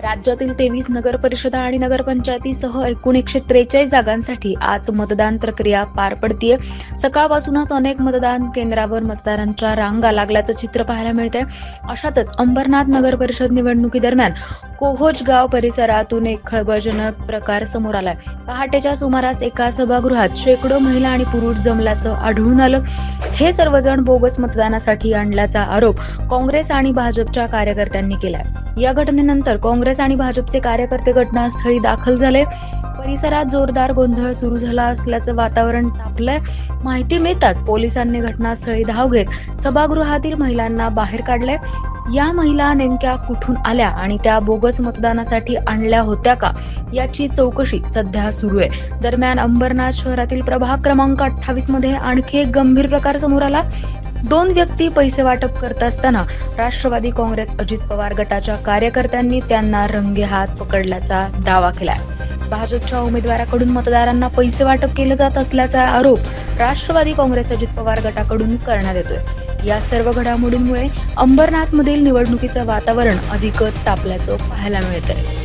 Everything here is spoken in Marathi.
राज्यातील 23 नगर परिषदा आणि नगरपंचायतीसह एकूण 143 जागांसाठी आज मतदान प्रक्रिया पार पडतीये. सकाळपासूनच अनेक मतदान केंद्रावर मतदारांच्या रांगा लागल्याचं चित्र पाहायला मिळतंय. अशातच अंबरनाथ नगर परिषद निवडणुकीदरम्यान कोहोजगाव परिसरातून एक खळबळजनक प्रकार समोर आलाय. पहाटेच्या सुमारास एका सभागृहात शेकडो महिला आणि पुरुष जमल्याचं आढळून आलं. हे सर्वजण बोगस मतदानासाठी आणल्याचा आरोप काँग्रेस आणि भाजपच्या कार्यकर्त्यांनी केलाय. या घटनेनंतर काँग्रेस आणि भाजपचे कार्यकर्ते घटनास्थळी दाखल झाले. परिसरात जोरदार गोंधळ सुरू झाला असल्याचं वातावरण तापलंय. माहिती मिळताच पोलिसांनी घटनास्थळी धाव घेत सभागृहातील महिलांना बाहेर काढले. या महिला नेमक्या कुठून आल्या आणि त्या बोगस मतदानासाठी आणल्या होत्या का याची चौकशी सध्या सुरू आहे. दरम्यान अंबरनाथ शहरातील प्रभाग क्रमांक 28 मध्ये आणखी एक गंभीर प्रकार समोर आला. 2 व्यक्ती पैसे वाटप करत असताना राष्ट्रवादी काँग्रेस अजित पवार गटाच्या कार्यकर्त्यांनी त्यांना रंगेहात पकडल्याचा दावा केलाय. भाजपच्या उमेदवाराकडून मतदारांना पैसे वाटप केले जात असल्याचा आरोप राष्ट्रवादी काँग्रेस अजित पवार गटाकडून करण्यात येतोय. या सर्व घडामोडींमुळे अंबरनाथमधील निवडणुकीचं वातावरण अधिकच तापल्याचं पाहायला मिळतंय.